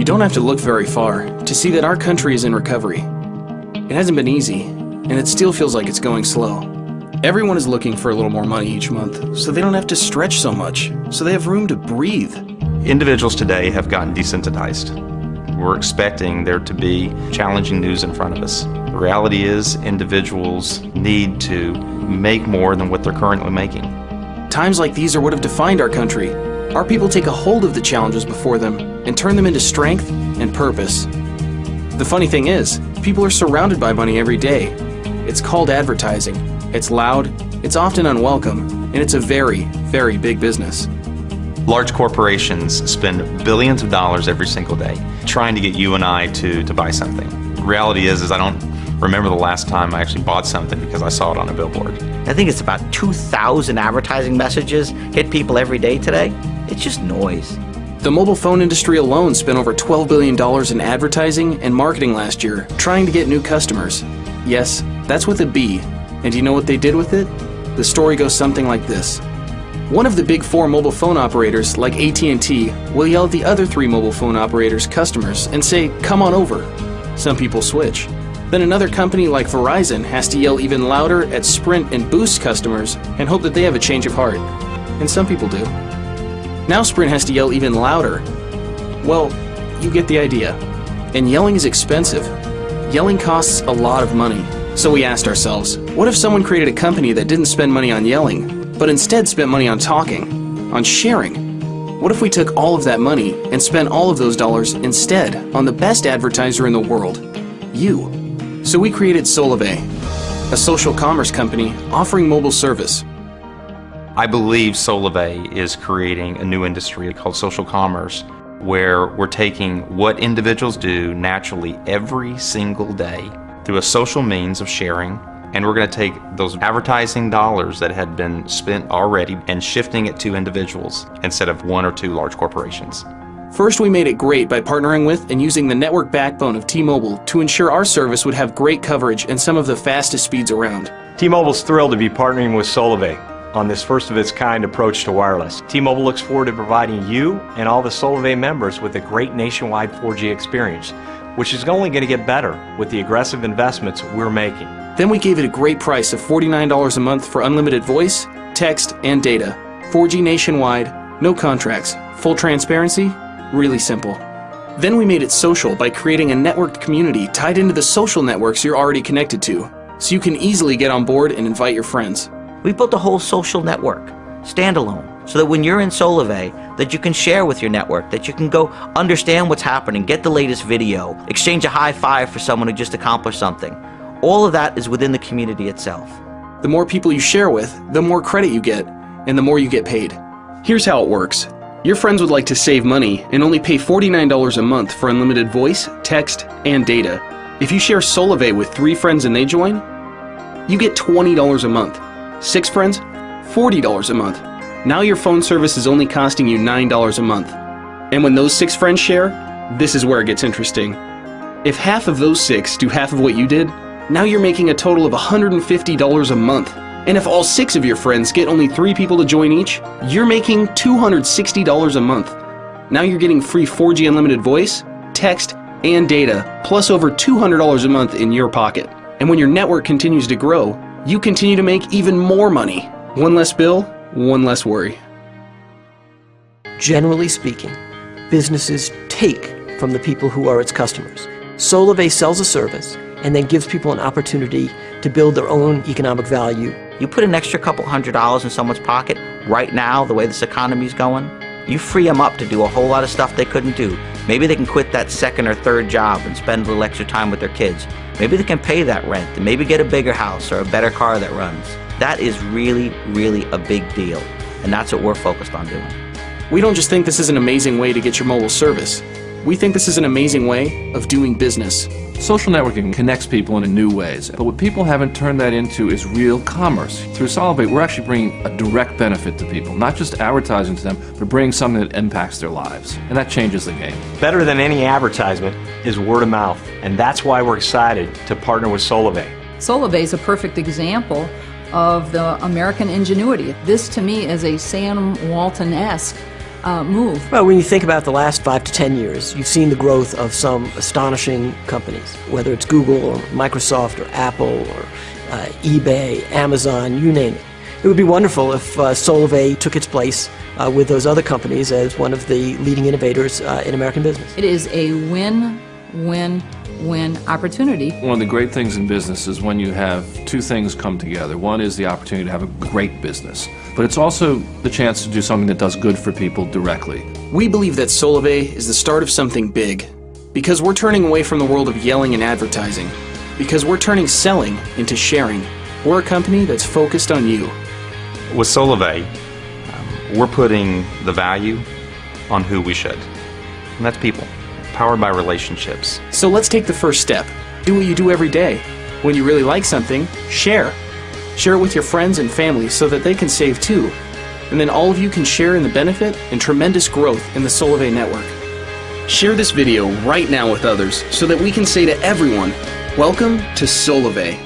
don't have to look very far to see that our country is in recovery. It hasn't been easy, and it still feels like it's going slow. Everyone is looking for a little more money each month, so they don't have to stretch so much, so they have room to breathe. Individuals today have gotten desensitized. We're expecting there to be challenging news in front of us. The reality is individuals need to make more than what they're currently making. Times like these are what have defined our country. Our people take a hold of the challenges before them and turn them into strength and purpose. The funny thing is, people are surrounded by money every day. It's called advertising. It's loud, it's often unwelcome, and it's a very, very big business. Large corporations spend billions of dollars every single day trying to get you and I to buy something. The reality is I don't remember the last time I actually bought something because I saw it on a billboard. I think it's about 2,000 advertising messages hit people every day today. It's just noise. The mobile phone industry alone spent over $12 billion in advertising and marketing last year trying to get new customers. Yes, that's with a B. And do you know what they did with it? The story goes something like this. One of the big four mobile phone operators, like AT&T, will yell at the other three mobile phone operators' customers and say, "Come on over." Some people switch. Then another company like Verizon has to yell even louder at Sprint and Boost customers and hope that they have a change of heart. And some people do. Now Sprint has to yell even louder. Well, you get the idea. And yelling is expensive. Yelling costs a lot of money. So we asked ourselves, what if someone created a company that didn't spend money on yelling, but instead spent money on talking, on sharing? What if we took all of that money and spent all of those dollars instead on the best advertiser in the world, you? So we created Solavei, a social commerce company offering mobile service. I believe Solavei is creating a new industry called social commerce, where we're taking what individuals do naturally every single day through a social means of sharing, and we're going to take those advertising dollars that had been spent already and shifting it to individuals instead of one or two large corporations. First, we made it great by partnering with and using the network backbone of T-Mobile to ensure our service would have great coverage and some of the fastest speeds around. T-Mobile's thrilled to be partnering with Solavei on this first-of-its-kind approach to wireless. T-Mobile looks forward to providing you and all the Solavei members with a great nationwide 4G experience, which is only going to get better with the aggressive investments we're making. Then we gave it a great price of $49 a month for unlimited voice, text, and data. 4G nationwide, no contracts, full transparency, really simple. Then we made it social by creating a networked community tied into the social networks you're already connected to, so you can easily get on board and invite your friends. We built a whole social network, standalone, so that when you're in Solavei, that you can share with your network, that you can go understand what's happening, get the latest video, exchange a high five for someone who just accomplished something. All of that is within the community itself. The more people you share with, the more credit you get, and the more you get paid. Here's how it works. Your friends would like to save money and only pay $49 a month for unlimited voice, text, and data. If you share Solavei with 3 friends and they join, you get $20 a month. 6 friends, $40 a month. Now your phone service is only costing you $9 a month. And when those 6 friends share, this is where it gets interesting. If half of those 6 do half of what you did, now you're making a total of $150 a month. And if all 6 of your friends get only 3 people to join each, you're making $260 a month. Now you're getting free 4G unlimited voice, text, and data, plus over $200 a month in your pocket. And when your network continues to grow, you continue to make even more money. One less bill, one less worry. Generally speaking, businesses take from the people who are its customers. Solavei sells a service and then gives people an opportunity to build their own economic value. You put an extra couple $100s in someone's pocket right now, the way this economy's going, you free them up to do a whole lot of stuff they couldn't do. Maybe they can quit that second or third job and spend a little extra time with their kids. Maybe they can pay that rent and maybe get a bigger house or a better car that runs. That is really, really a big deal, and that's what we're focused on doing. We don't just think this is an amazing way to get your mobile service. We think this is an amazing way of doing business. Social networking connects people in new ways, but what people haven't turned that into is real commerce. Through Solavei, we're actually bringing a direct benefit to people, not just advertising to them, but bringing something that impacts their lives, and that changes the game. Better than any advertisement is word of mouth, and that's why we're excited to partner with Solavei. Solavei is a perfect example of the American ingenuity. This, to me, is a Sam Walton-esque move. Well, when you think about the last 5 to 10 years, you've seen the growth of some astonishing companies, whether it's Google or Microsoft or Apple or eBay, Amazon, you name it. It would be wonderful if Solavei took its place with those other companies as one of the leading innovators in American business. It is a win-win-win opportunity. One of the great things in business is when you have two things come together. One is the opportunity to have a great business, but it's also the chance to do something that does good for people directly. We believe that Solavei is the start of something big, because we're turning away from the world of yelling and advertising, because we're turning selling into sharing. We're a company that's focused on you. With Solavei, we're putting the value on who we should, and that's people, powered by relationships. So let's take the first step. Do what you do every day. When you really like something, share. Share it with your friends and family so that they can save too. And then all of you can share in the benefit and tremendous growth in the Solavei network. Share this video right now with others so that we can say to everyone, welcome to Solavei.